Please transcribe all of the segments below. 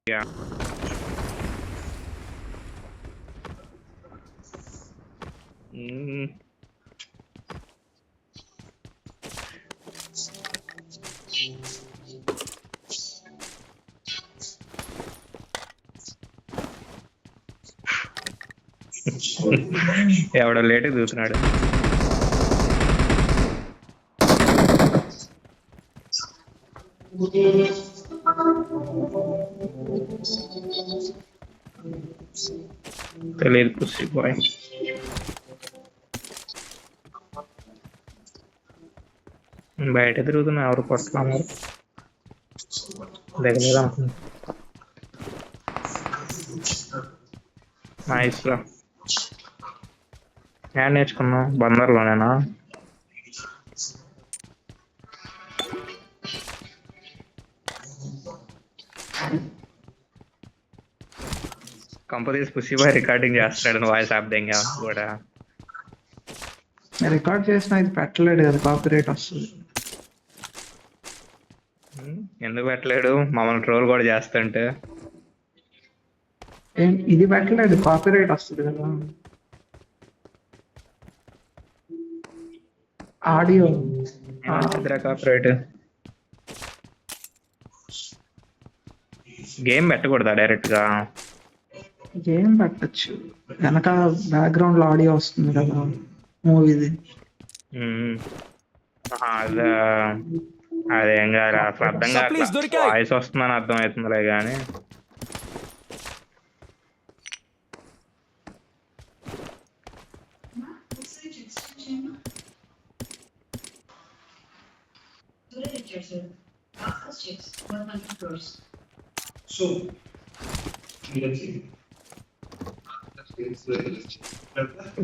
Yeah. Mm. ఎవడో late చూస్తున్నాడు. తెలియదు పుసి బాయ్. బయట తిరుగుతున్నా, ఎవరు పట్టుకున్నారు దగ్గర అనుకుంటా. నైస్ రా. నేను నేర్చుకున్నా బందర్లోనేనా. కంపెనీస్ పుసి బాయ్ రికార్డింగ్ చేస్తాడు వాయిస్ అబ్దంగా కూడా. రికార్డ్ చేసిన ఇది పెట్టలేడు కదా, కాపీరైట్ వస్తుంది. ఎందుకు పెట్టలేడు? మమ్మల్ని ట్రోల్ కూడా చేస్తుంటే. ఇది పెట్టలేదు, కాపీరైట్ వస్తుంది కదా ఆడియో. కాపీరైట్ గేమ్ పెట్టకూడదా డైరెక్ట్ గా? గేమ్ పెట్టచ్చు, వెనక బ్యాక్గ్రౌండ్ లో ఆడియో వస్తుంది కదా మూవీది. అదేం కాదు, అసలు అర్థం కాదు. వాయిస్ వస్తుందని అర్థం అవుతుందిలే కానీ.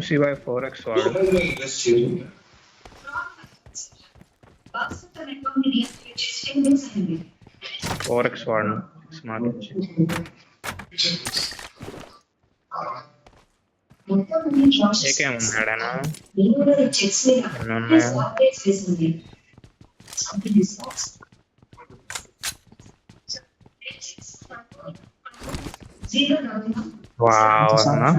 శివాయ్ 4x వాడు. 4x వాడు స్మార్ట్ వచ్చి. ఏకేమున్నాడనా? వావ్ అన్నా,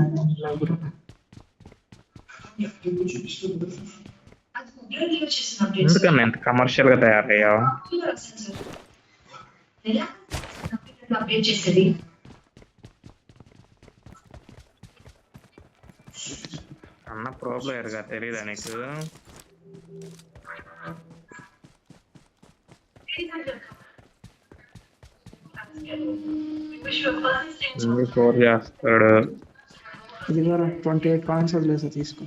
ఎందుకన్నా ఎంత కమర్షియల్ గా తయారయ్యావు? అన్న ప్రో ప్లేయర్ గా తెలీదా నీకు? స్కోర్ చేస్తాడు. ఇది 28 కాయిన్స్ వదిలేసా, తీసుకో.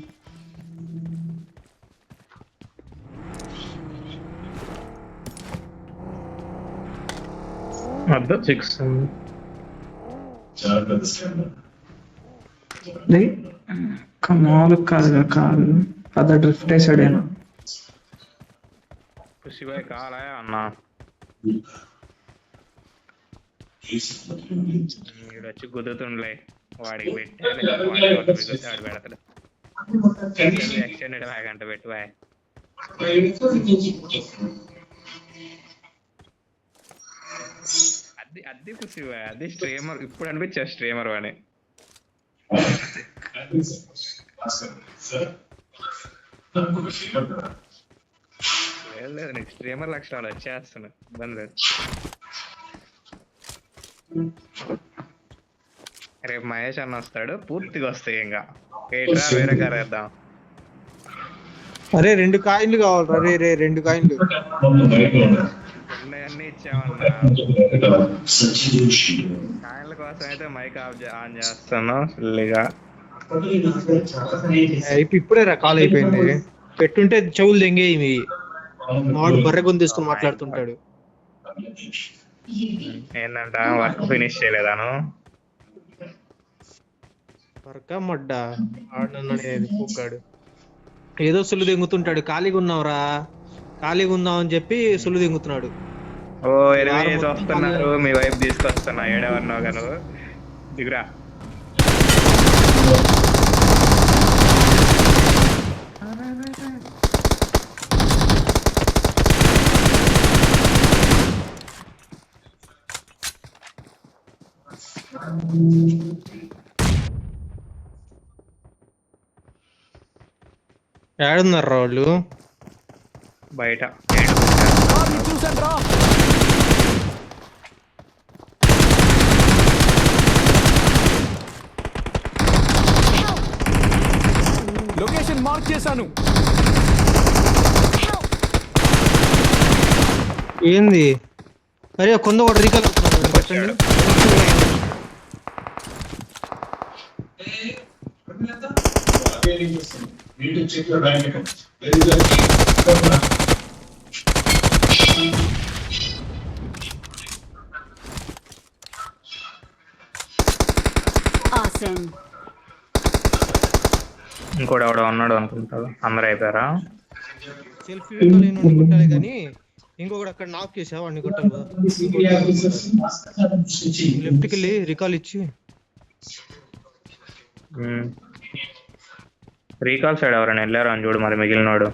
అర్థం 6 మామూలు కాదుగా, కాదు పెద్ద డ్రిఫ్ట్ వేసాడేనా? శివాయ్ కాలా అన్నా వచ్చి కుదురుతుండలే. వాడికి పెట్టాలి, వాడు పెడతాడు. ఎక్స్టెండెడ్ బ్యాగ్ అంట పెట్టు బాయ్. అది పుసిబాయ్, అది స్ట్రీమర్. ఇప్పుడు అనిపించా స్ట్రీమర్ అని. లేదు నీకు స్ట్రీమర్ లక్షణాలు వచ్చేస్తున్నా, ఇబ్బంది లేదు. రేపు మహేష్ అన్న వస్తాడు, పూర్తిగా వస్తాయి. ఇంకా వేరే కార్ వేద్దాం. అరే 2 కాయిన్లు కావాలరా. రే 2 కాయిన్లు అన్ని ఇచ్చామన్నా. కాయల కోసం అయితే మైక్ ఆన్ చేస్తాను ఫుల్గా. ఇప్పుడే రా కాల్ అయిపోయింది. పెట్టుంటే చెవులు దెంగే ఇవి. వాడు బర్రె గొంతు తీసుకుని మాట్లాడుతుంటాడు. ఏంటంట వర్క్ ఫినిష్ చేయలేదాను? వర్క్ మడ్డా ఆడననేది పూకాడు. ఏదో సులు దెంగుతుంటాడు. ఖాళీగా ఉన్నావురా, ఖాళీగా ఉందాం అని చెప్పి సులు దెంగుతున్నాడు. ఓ 20 వస్తున్నారు, మీ వైపు తీసుకొస్తున్నా. ఏడవన్నావు గాను, దిగురా. ఏడున్నారా వాళ్ళు? బయట కార్ని చూసాను రా. లొకేషన్ మార్క్ చేశాను. ఏంది? అరే కొంద కూడా రీకాల్ పెట్టండి. Awesome. ఇంకోటి ఎవడో ఉన్నాడు అనుకుంటారు. అందరు అయిపోయారా? సెల్ఫీ వీడియో కొట్టాలి కానీ ఇంకొకటి అక్కడ నాక్ చేసా వాడిని కొట్టాలి కదా. లెఫ్ట్కి వెళ్ళి రికాల్ ఇచ్చి రీకాల్ సైడ్ ఎవరైనా వెళ్ళారు అని చూడు మరి మిగిలినోడు.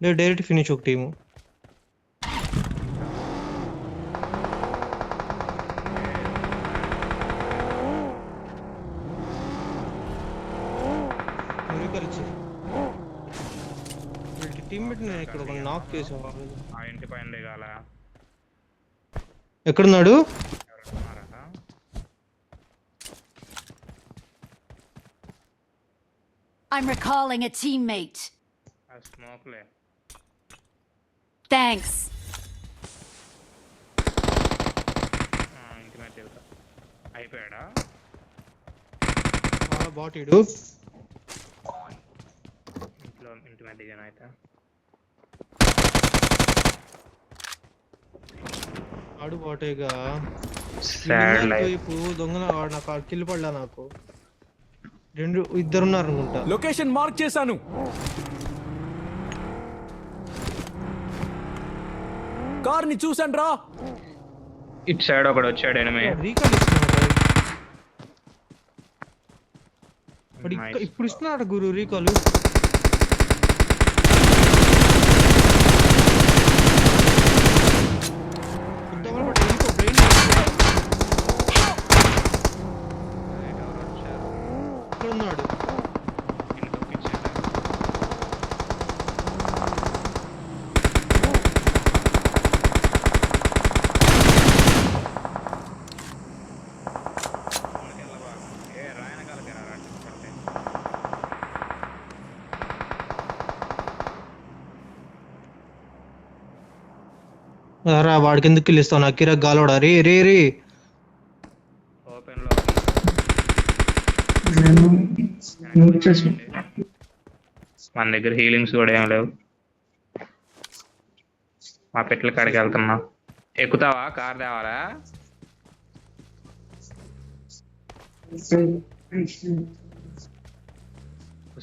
లేదు డైరెక్ట్ ఫినిష్ ఒక టీము. టీమ్మేట్ ఇక్కడ ఒక నాక్ చేసాం. ఆ ఇంటి పైన దిగాల. ఎక్కడున్నాడు? I'm recalling a teammate. ఆ స్మోక్లే. Thanks. ఇంటి మీద దిగుతా. అయిపోయాడా? బాటీడు ఇంటి మీద దిగాను అయితే. ఆడు బాటేగా సాడ్ దొంగన నాకు కిల్ పడలా. నాకు ఇద్దరున్నారు అనుకుంటా. లొకేషన్ మార్క్ చేశాను. కార్ని చూసాను రా. ఇటు సైడ్ ఒకడు వచ్చాడు. ఎనిమి రీకాల్ ఇస్తున్నాడు ఇప్పుడు ఇస్తున్నాడు గురు రీకాల్. ఉన్నాడు రా. వాడికి ఎందుకు కిల్లిస్తావు? నాకు కిరా గాలోడా. రే రే రే ఓపెన్ లో మన దగ్గర హీలింగ్స్ కూడా ఏం లేవు. మా పెట్ల కాడికి వెళ్తున్నా. ఎక్కుతావా? కార్ తేవాలా?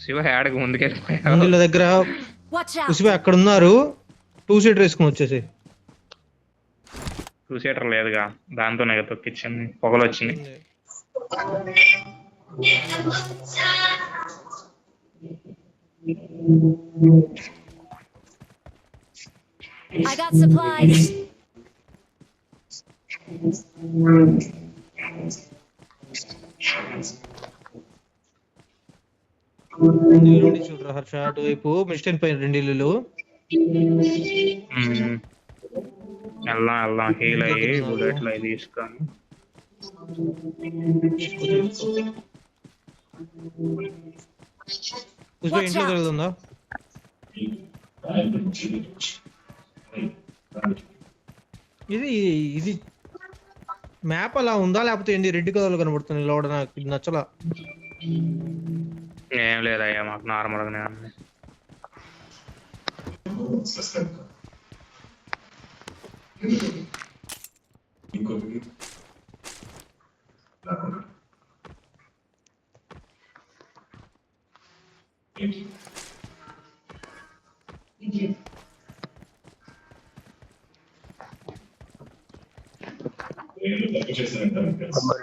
శివ ఏడకి ముందుకెళ్ళిపోయా. వీళ్ళ దగ్గర Watch out. ఉసిబా అక్కడ ఉన్నారు. 2 సీటర్ వేసుకుని వచ్చేసి. 2 సీటర్ లేదుగా, దాంతోనే తొక్కిచ్చింది. పొగలు వచ్చింది. I got supplies. చూడరా హర్ష అటువైపు మిస్టేన్ పైన 2 ఇల్లులు. వెళ్దాం హీల్ అయ్యి బుల్లెట్లు అవి తీసుకొని. ఉసిబా ఇంట్లో జరుగుతుందా? ఇది మ్యాప్ అలా ఉందా లేకపోతే ఏంటి రెడ్ కలర్ కనబడుతుంది లోడ? నాకు ఇది నచ్చలా. ఏం లేదయ్యా, మాకు నార్మల్ గానే ఉంది.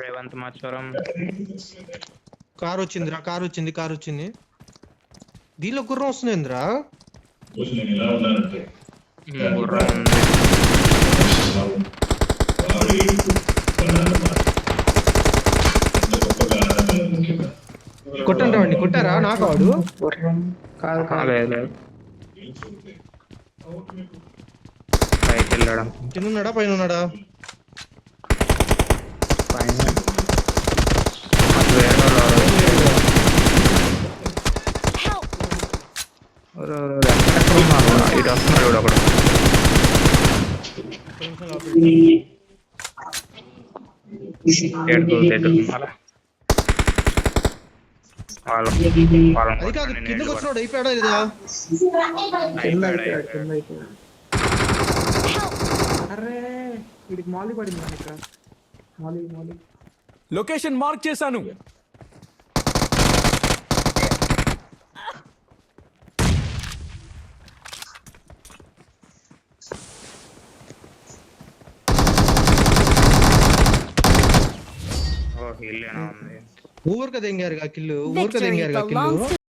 రేవంత్ మాచవరం కారు వచ్చిందిరా. కారు వచ్చింది. దీనిలో గుర్రం వస్తుంది ఏంద్రా? గుర్రం ఉంది. కొట్టారా నాకు వాడు? గుర్రం కాదు కాదు. లేదు లేదు పైకి వెళ్ళడం కింద ఉన్నాడా పైన ఉన్నాడా? పైన అటు వేరే వాళ్ళు Help! ఎక్కడ ఉన్నారు? ఇటు వస్తున్నాడు చూడు ఒకడు. ఏడుకు మళ్ళా అది కాదు కిందకు వచ్చినాడు అయిపోయాడా లేదా? కింద అయిపోయాడు, కింద అయిపోయాడు. అరే వీడికి మాలి పడింది ఇక్కడ. మాలి మాలి. లొకేషన్ మార్క్ చేశాను. ఇల్లేనా ఉంది. ఊరిక దెంగారు కిల్లు, ఊరిక Victory దెంగారు కిల్లు. belongs to